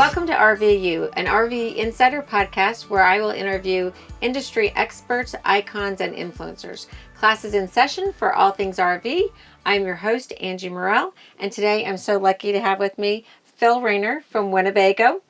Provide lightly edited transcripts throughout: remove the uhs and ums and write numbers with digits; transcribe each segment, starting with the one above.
Welcome to RVU, an RV Insider podcast where I will interview industry experts, icons, and influencers. Class is in session for all things RV. I'm your host, Angie Morrell, and today I'm so lucky to have with me Phil Rayner from Winnebago.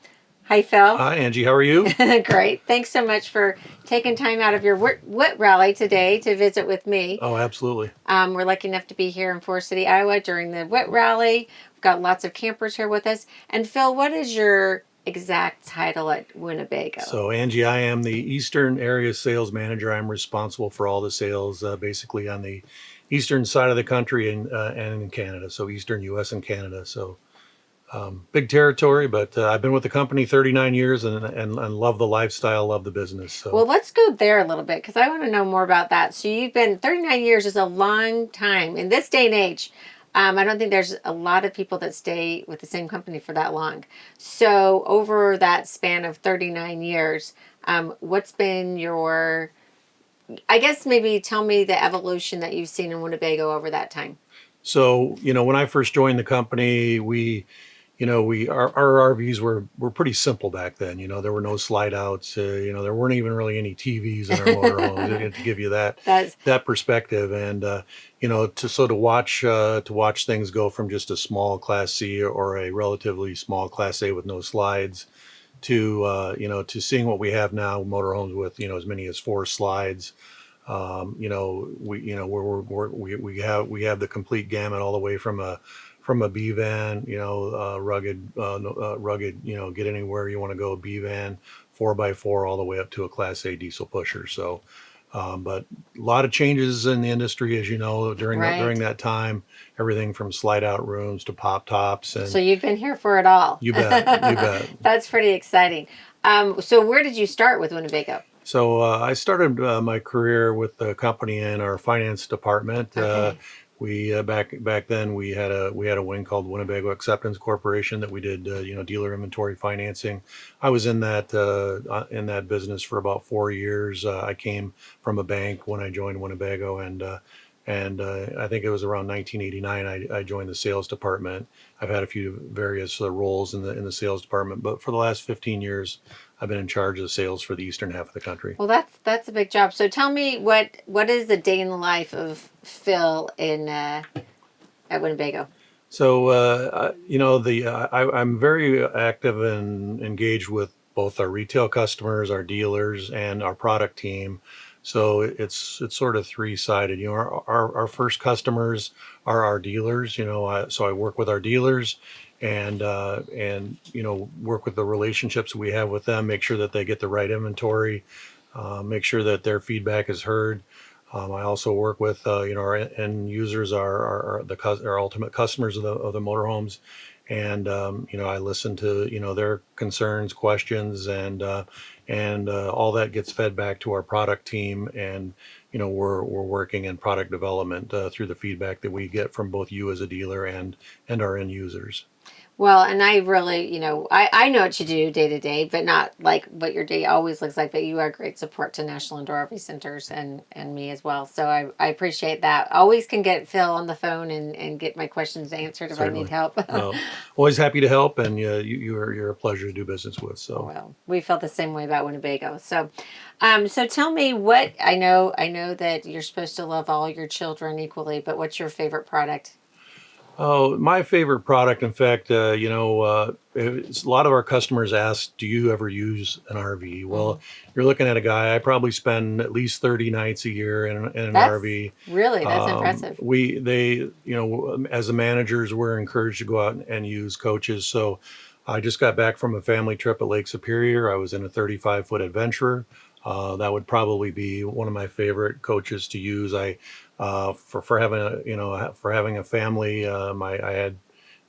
Hi, Phil. Hi, Angie. How are you? Great. Thanks so much for taking time out of your WIT rally today to visit with me. Oh, absolutely. We're lucky enough to be here in Forest City, Iowa during the WIT rally. We've got lots of campers here with us. And Phil, what is your exact title at Winnebago? So, Angie, I am the Eastern Area Sales Manager. I'm responsible for all the sales basically on the eastern side of the country and in Canada. So, Eastern U.S. and Canada. So, big territory, but I've been with the company 39 years and love the lifestyle, love the business. So. Well, let's go there a little bit because I want to know more about that. So you've been 39 years is a long time in this day and age. I don't think there's a lot of people that stay with the same company for that long. So over that span of 39 years, what's been your, I guess maybe tell me the evolution that you've seen in Winnebago over that time. So, when I first joined the company, our RVs were pretty simple back then. There were no slide outs. There weren't even really any TVs in our motorhomes to give you that perspective. And to watch things go from just a small Class C or a relatively small Class A with no slides to to seeing what we have now, motorhomes with as many as 4 slides. We have the complete gamut all the way from a B van, rugged, get anywhere you want to go, B van, 4x4, all the way up to a Class A diesel pusher. So, but a lot of changes in the industry, as you know, during that time, everything from slide out rooms to pop tops. And so you've been here for it all. You bet. You bet. That's pretty exciting. So where did you start with Winnebago? So I started my career with the company in our finance department. Okay. We back then we had a wing called Winnebago Acceptance Corporation that we did dealer inventory financing. I was in that business for about 4 years. I came from a bank when I joined Winnebago, and I think it was around 1989 I joined the sales department. I've had a few various roles in the sales department, but for the last 15 years I've been in charge of the sales for the eastern half of the country. Well, that's a big job. So tell me what is the day in the life of Phil at Winnebago? So I'm very active and engaged with both our retail customers, our dealers, and our product team. So it's sort of 3-sided. Our first customers are our dealers. So I work with our dealers and work with the relationships we have with them, make sure that they get the right inventory, make sure that their feedback is heard. I also work with our end users, our ultimate customers of the motorhomes, and I listen to their concerns, questions, and all that gets fed back to our product team, and we're working in product development through the feedback that we get from both you as a dealer and our end users. Well, and I really, I know what you do day to day, but not like what your day always looks like. But you are great support to National Indoor RV Centers and me as well. So I appreciate that. Always can get Phil on the phone and get my questions answered if Certainly. I need help. Well, always happy to help, and you're a pleasure to do business with. So well, we felt the same way about Winnebago. So, so tell me what I know that you're supposed to love all your children equally, but what's your favorite product? Oh, my favorite product, in fact, it's a lot of our customers ask, do you ever use an RV? Well, you're looking at a guy, I probably spend at least 30 nights a year in an RV. Really, that's impressive. As the managers, we're encouraged to go out and use coaches. So I just got back from a family trip at Lake Superior. I was in a 35-foot Adventurer. That would probably be one of my favorite coaches to use. For having a family, I had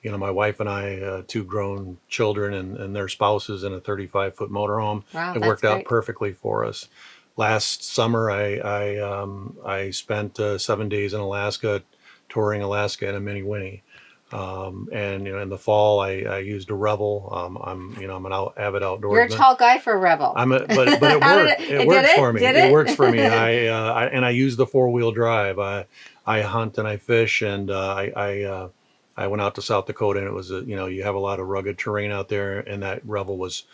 my wife and I, 2 grown children and their spouses in a 35-foot motorhome. Wow, it worked out perfectly for us. Last summer, I spent 7 days in Alaska, touring Alaska in a Mini Winnie. And in the fall, I used a Revel. I'm an avid outdoorsman. You're a tall guy for a Revel. But it worked. It works for me. It works for me. I use the 4-wheel drive. I hunt and I fish, and I went out to South Dakota, and it was you have a lot of rugged terrain out there, and that Revel was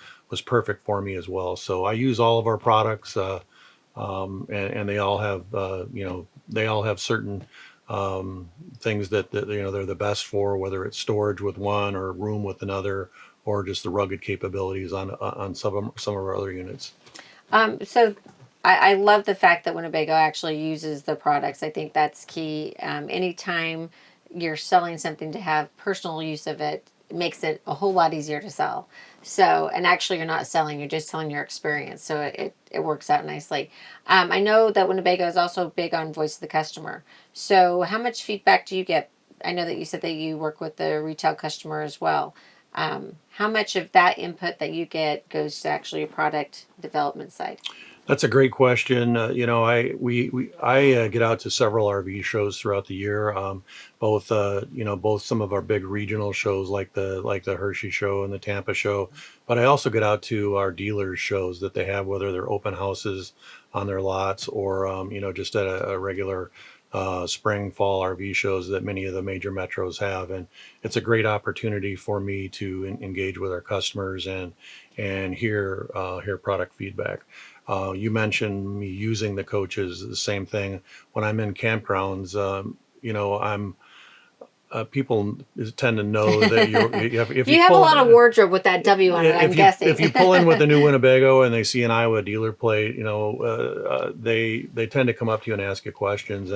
perfect for me as well. So I use all of our products, and they all have they all have certain things that they're the best for, whether it's storage with one or room with another, or just the rugged capabilities on some of our other units. So I love the fact that Winnebago actually uses the products. I think that's key. Anytime you're selling something, to have personal use of it makes it a whole lot easier to sell. So, and actually you're not selling, you're just telling your experience. So it works out nicely. I know that Winnebago is also big on voice of the customer. So how much feedback do you get? I know that you said that you work with the retail customer as well. How much of that input that you get goes to actually a product development side? That's a great question. I get out to several RV shows throughout the year. Both some of our big regional shows like the Hershey show and the Tampa show, but I also get out to our dealers shows that they have, whether they're open houses on their lots or just at a regular spring fall RV shows that many of the major metros have, and it's a great opportunity for me to engage with our customers and hear product feedback. You mentioned me using the coaches. The same thing when I'm in campgrounds. I'm people tend to know that if you You have a pull lot of wardrobe with that W on it, I'm if you guessing. pull in with the new Winnebago and they see an Iowa dealer plate, they tend to come up to you and ask you questions.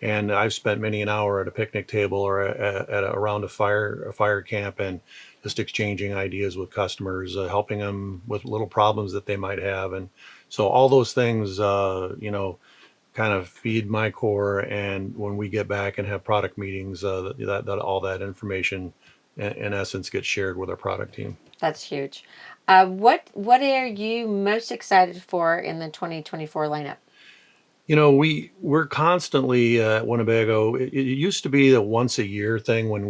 And I've spent many an hour at a picnic table or around a fire camp, and just exchanging ideas with customers, helping them with little problems that they might have. And so all those things, kind of feed my core. And when we get back and have product meetings, that all that information, in essence, gets shared with our product team. That's huge. What are you most excited for in the 2024 lineup? We're constantly at Winnebago. It used to be a once a year thing when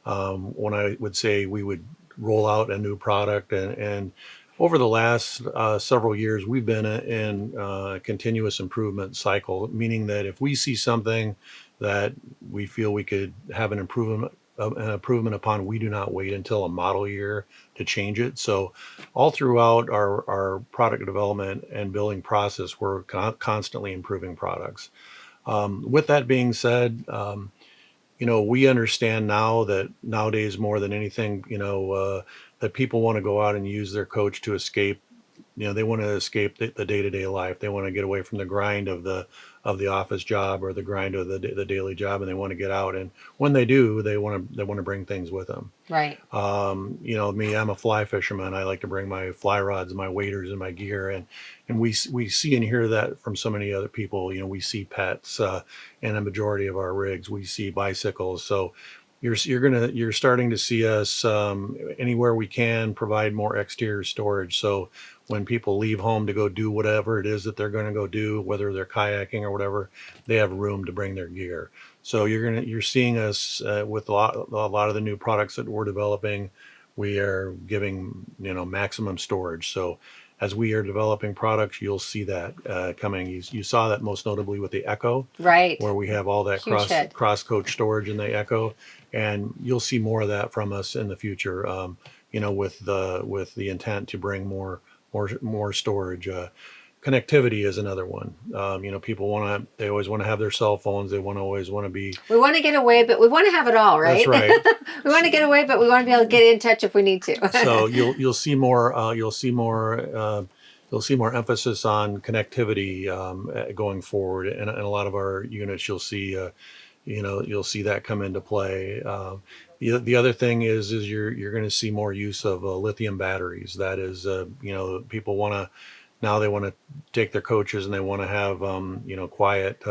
I would say we would roll out a new product, and over the last several years, we've been in a continuous improvement cycle, meaning that if we see something that we feel we could have an improvement upon, we do not wait until a model year to change it. So all throughout our product development and building process, we're constantly improving products. With that being said, we understand now that nowadays more than anything, that people want to go out and use their coach to escape. They want to escape the day-to-day life. They want to get away from the grind of the office job or the grind of the daily job, and they want to get out. And when they do, they want to bring things with them. Right. Me, I'm a fly fisherman. I like to bring my fly rods, my waders, and my gear, and we see and hear that from so many other people. We see pets in a majority of our rigs. We see bicycles. So you're starting to see us, anywhere we can provide more exterior storage. So when people leave home to go do whatever it is that they're going to go do, whether they're kayaking or whatever, they have room to bring their gear. So you're seeing us, with a lot of the new products that we're developing. We are giving maximum storage. So as we are developing products, you'll see that coming. You saw that most notably with the Echo, Right. where we have all that Huge hit. cross coach storage in the Echo, and you'll see more of that from us in the future. With the intent to bring more storage. Connectivity is another one. People they always want to have their cell phones. They always want to be. We want to get away, but we want to have it all, right? That's right. We want to get away, but we want to be able to get in touch if we need to. So you'll see more. You'll see more emphasis on connectivity going forward, and in a lot of our units, you'll see that come into play. The other thing is you're going to see more use of lithium batteries. That is, people want to now they want to take their coaches and they want to have quiet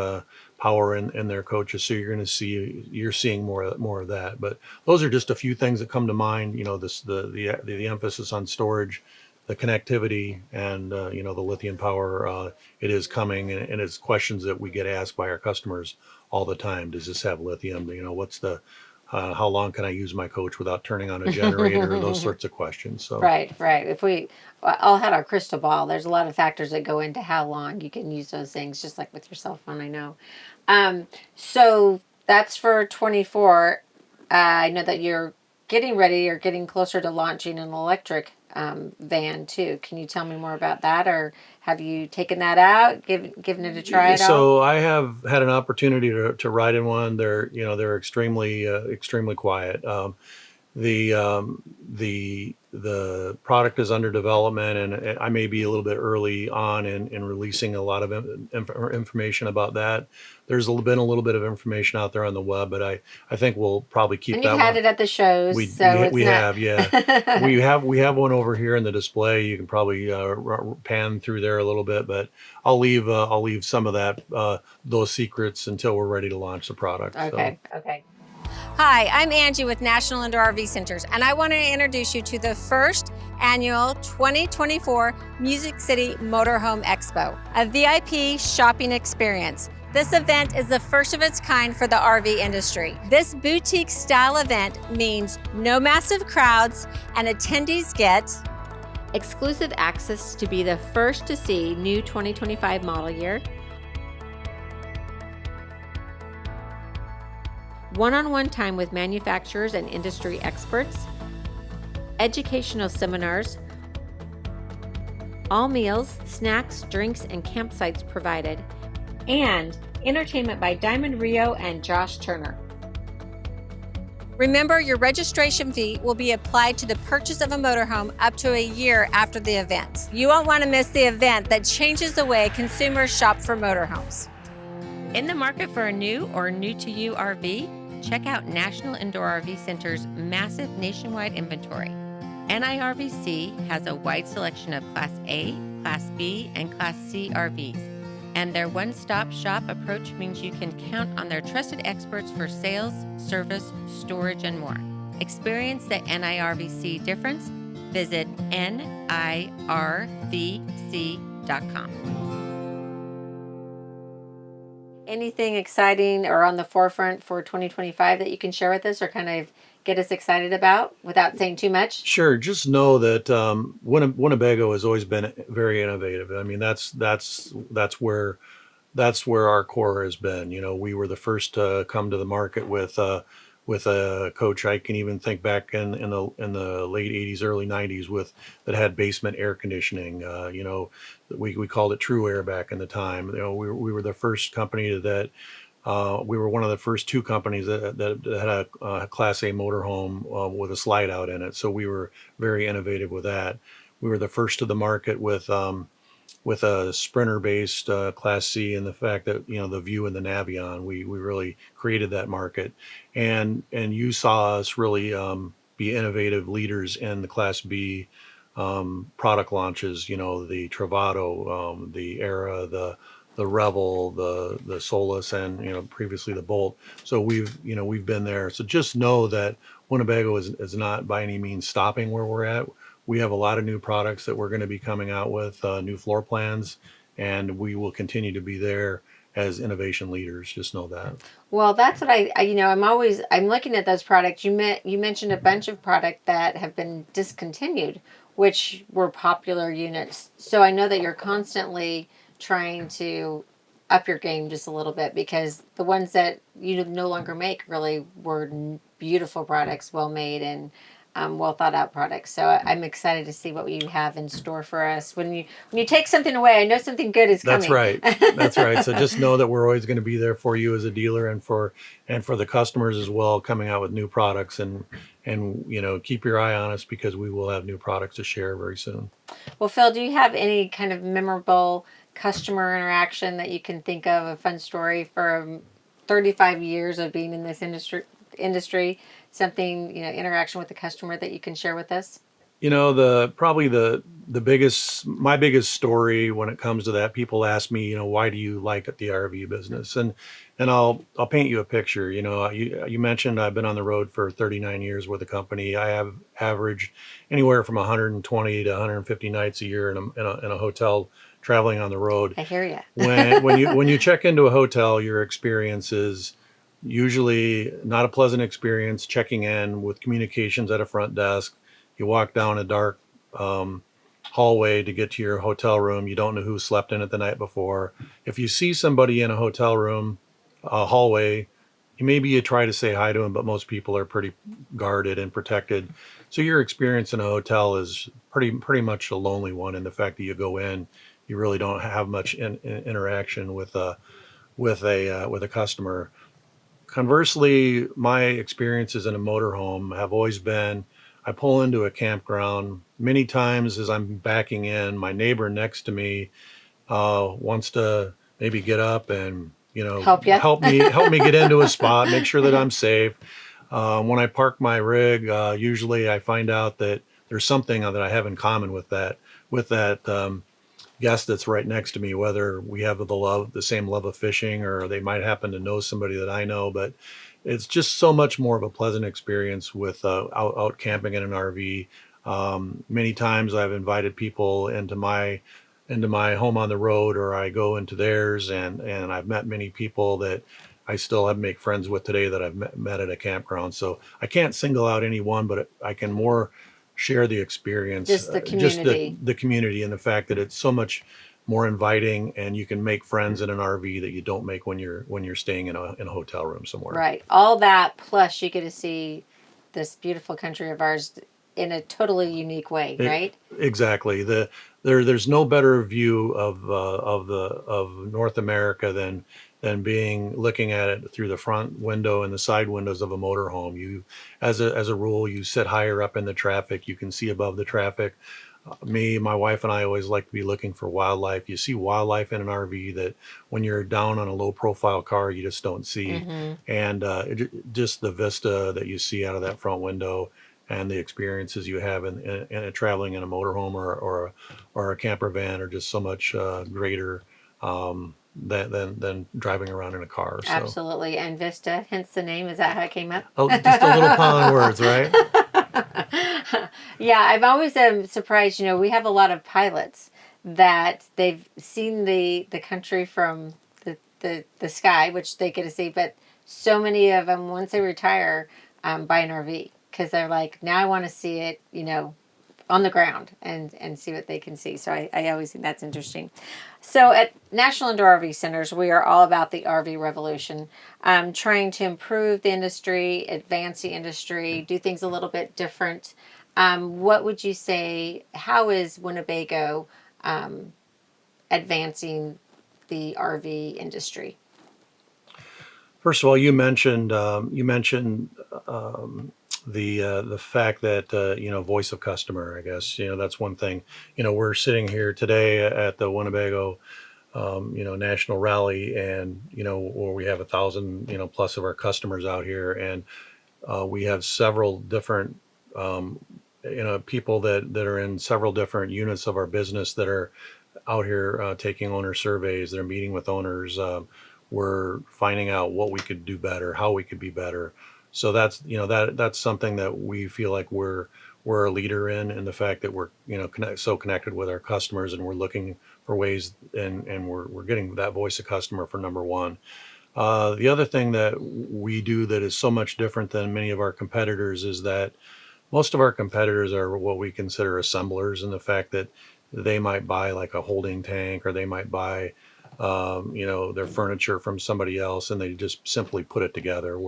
power in their coaches. So you're seeing more of that. But those are just a few things that come to mind. The emphasis on storage, the connectivity, and the lithium power. It is coming, and it's questions that we get asked by our customers all the time. Does this have lithium? What's the how long can I use my coach without turning on a generator? Those sorts of questions. So Right, right. If we all had our crystal ball, there's a lot of factors that go into how long you can use those things, just like with your cell phone, I know. So that's for 24. I know that you're getting ready or getting closer to launching an electric van too. Can you tell me more about that, or have you taken that out, given it a try at all? So I have had an opportunity to ride in one. They're extremely quiet. The the product is under development, and I may be a little bit early on in releasing a lot of information about that. Been a little bit of information out there on the web, but I think we'll probably keep And you've that had one. it at the shows, so it's We not. have, yeah. We have one over here in the display. You can probably pan through there a little bit, but I'll leave some of that those secrets until we're ready to launch the product. So Okay, okay. Hi, I'm Angie with National Indoor RV Centers, and I want to introduce you to the first annual 2024 Music City Motorhome Expo, a VIP shopping experience. This event is the first of its kind for the RV industry. This boutique style event means no massive crowds, and attendees get exclusive access to be the first to see new 2025 model year, one-on-one time with manufacturers and industry experts, educational seminars, all meals, snacks, drinks, and campsites provided, and entertainment by Diamond Rio and Josh Turner. Remember, your registration fee will be applied to the purchase of a motorhome up to a year after the event. You won't want to miss the event that changes the way consumers shop for motorhomes. In the market for a new or new-to-you RV? Check out National Indoor RV Center's massive nationwide inventory. NIRVC has a wide selection of Class A, Class B, and Class C RVs. And their one-stop shop approach means you can count on their trusted experts for sales, service, storage, and more. Experience the NIRVC difference. Visit nirvc.com. Anything exciting or on the forefront for 2025 that you can share with us or kind of get us excited about without saying too much? sure, just know that Winnebago has always been very innovative. I mean, that's where our core has been. You know, we were the first to come to the market with a coach. I can even think back in the late '80s, early '90s with that had basement air conditioning. We called it True Air back in the time. You know, we were the first company that. We were one of the first two companies that had a Class A motorhome with a slide out in it. So we were very innovative with that. We were the first to the market with a Sprinter-based Class C, and the fact that the View and the Navion, we really created that market, and you saw us really be innovative leaders in the Class B product launches. You know, the Travato, the Era, the Revel, the Solus, and previously the Bolt. So we've been there. So just know that Winnebago is not by any means stopping where we're at. We have a lot of new products that we're going to be coming out with, new floor plans, and we will continue to be there as innovation leaders. Just know that. Well, that's what I'm looking at those products. You mentioned a bunch of product that have been discontinued, which were popular units. So I know that you're constantly trying to up your game just a little bit, because the ones that you no longer make really were beautiful products, well made and well thought out products. So I'm excited to see what you have in store for us. When you take something away, I know something good is coming. That's right. That's right. So just know that we're always going to be there for you as a dealer, and for the customers as well, coming out with new products, and keep your eye on us, because we will have new products to share very soon. Well, Phil, do you have any kind of memorable customer interaction that you can think of, a fun story for 35 years of being in this industry, something, interaction with the customer that you can share with us? Probably the my biggest story when it comes to that, people ask me, why do you like the RV business? And I'll paint you a picture. You mentioned I've been on the road for 39 years with the company. I have averaged anywhere from 120 to 150 nights a year in a hotel, traveling on the road. I hear you. When you check into a hotel, your experience is usually not a pleasant experience. Checking in with communications at a front desk, you walk down a dark hallway to get to your hotel room. You don't know who slept in it the night before. If you see somebody in a hotel room hallway, maybe you try to say hi to them, but most people are pretty guarded and protected. So your experience in a hotel is pretty much a lonely one. In the fact that you go in, you really don't have much interaction with a customer. Conversely, my experiences in a motorhome have always been I pull into a campground many times as I'm backing in. My neighbor next to me wants to maybe get up and Help you. help me get into a spot, make sure that I'm safe. When I park my rig, usually I find out that there's something that I have in common with that guest that's right next to me, whether we have the same love of fishing, or they might happen to know somebody that I know. But it's just so much more of a pleasant experience with out camping in an RV. Many times I've invited people into my home on the road, or I go into theirs, and I've met many people that I still have make friends with today that I've met at a campground. So I can't single out any one, but I can more share the experience, Just the just the community. the community, and the fact that it's so much more inviting, and you can make friends in an RV that you don't make when you're staying in a hotel room somewhere. Right. All that plus you get to see this beautiful country of ours in a totally unique way, It, right? exactly. There's no better view of North America than being looking at it through the front window and the side windows of a motorhome. You, as a rule, you sit higher up in the traffic. You can see above the traffic. My wife, and I always like to be looking for wildlife. You see wildlife in an RV that when you're down on a low profile car, you just don't see. Mm-hmm. And just the vista that you see out of that front window, and the experiences you have in traveling in a motorhome or a camper van are just so much greater than driving around in a car. So, Absolutely. And Vista, hence the name. Is that how it came up? oh, just a little pun on words, right? Yeah, I've always surprised. We have a lot of pilots that they've seen the country from the sky, which they get to see. But so many of them, once they retire, buy an RV because they're like, now I want to see it, on the ground and see what they can see. So I always think that's interesting. So at National Indoor RV Centers, we are all about the RV revolution, trying to improve the industry, advance the industry, do things a little bit different. What would you say? How is Winnebago advancing the RV industry? First of all, you mentioned the fact that voice of customer. I guess that's one thing. We're sitting here today at the Winnebago national rally, and where we have 1,000 plus of our customers out here, and we have several different um, people that are in several different units of our business that are out here taking owner surveys. They're meeting with owners. We're finding out what we could do better, how we could be better. So that's something that we feel like we're a leader in the fact that we're so connected with our customers, and we're looking for ways, and we're getting that voice of customer for number one. The other thing that we do that is so much different than many of our competitors is that most of our competitors are what we consider assemblers, in the fact that they might buy like a holding tank, or they might buy their furniture from somebody else, and they just simply put it together.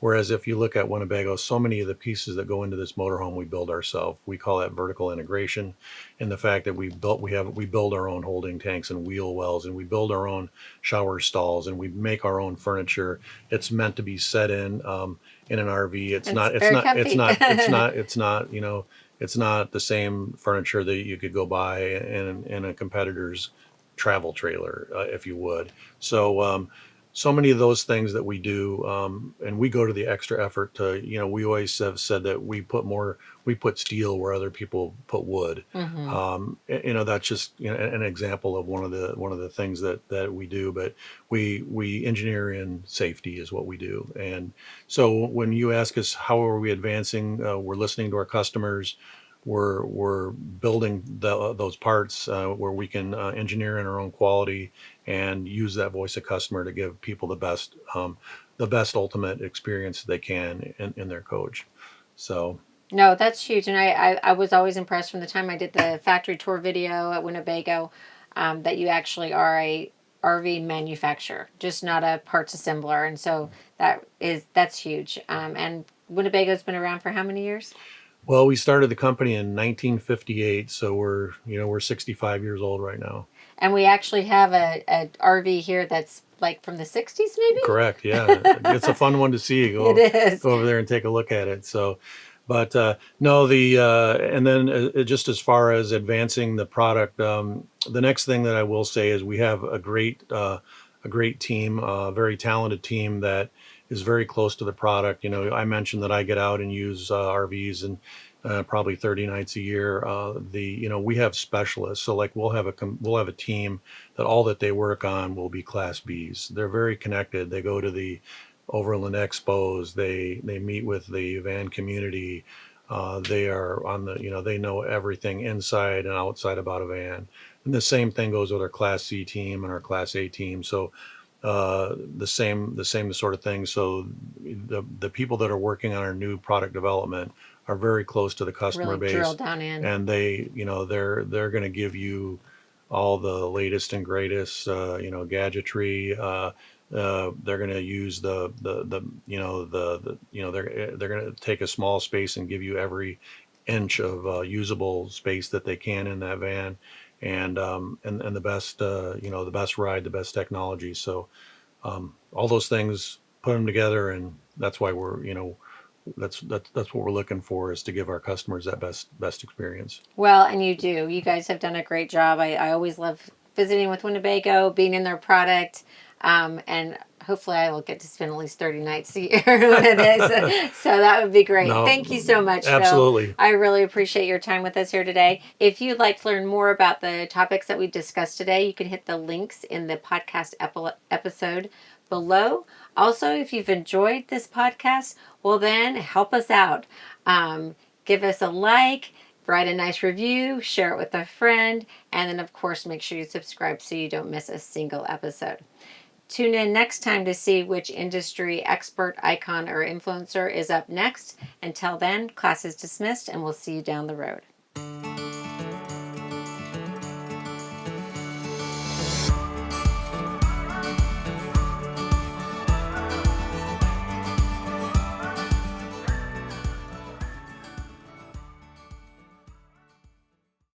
Whereas if you look at Winnebago, so many of the pieces that go into this motorhome we build ourselves. We call that vertical integration, in the fact that we build our own holding tanks and wheel wells, and we build our own shower stalls, and we make our own furniture. It's meant to be set in an RV. It's It's not. It's very not. It's comfy. not. It's not. It's not. It's not the same furniture that you could go buy in a competitor's travel trailer, if you would. So many of those things that we do, and we go to the extra effort to. We always have said that we put steel where other people put wood. Hmm. That's just an example of one of the things that we do. But we engineer in safety is what we do. And so when you ask us how are we advancing, we're listening to our customers. We're building those parts where we can engineer in our own quality, and use that voice of customer to give people the best ultimate experience they can in their coach. So No, that's huge. And I was always impressed from the time I did the factory tour video at Winnebago, that you actually are RV manufacturer, just not a parts assembler. And so that's huge. And Winnebago's been around for how many years? Well, we started the company in 1958, so we're 65 years old right now. And we actually have a RV here that's like from the 60s, Correct. maybe? Yeah, it's a fun one to see. It is. Go over there and take a look at it. So, but no, and then just as far as advancing the product, the next thing that I will say is we have a great team, a very talented team that is very close to the product. I mentioned that I get out and use RVs and probably 30 nights a year. We have specialists, so like we'll have a team that all that they work on will be Class Bs. They're very connected. They go to the Overland Expos. They meet with the van community. They are on they know everything inside and outside about a van. And the same thing goes with our Class C team and our Class A team. So the same sort of thing. So the people that are working on our new product development are very close to the customer Really drill base, down in. and they're going to give you all the latest and greatest gadgetry. They're going to use they're going to take a small space and give you every inch of usable space that they can in that van, and the best the best ride, the best technology. So all those things, put them together, and that's why that's what we're looking for, is to give our customers that best experience. Well, and you do. You guys have done a great job. I always love visiting with Winnebago, being in their product, and hopefully I will get to spend at least 30 nights a year with it. So that would be great. No, Thank you so much, Phil. absolutely. I really appreciate your time with us here today. If you'd like to learn more about the topics that we discussed today, you can hit the links in the podcast episode below. Also, if you've enjoyed this podcast, well, then help us out. Give us a like, write a nice review, share it with a friend, and then, of course, make sure you subscribe so you don't miss a single episode. Tune in next time to see which industry expert, icon, or influencer is up next. Until then, class is dismissed, and we'll see you down the road.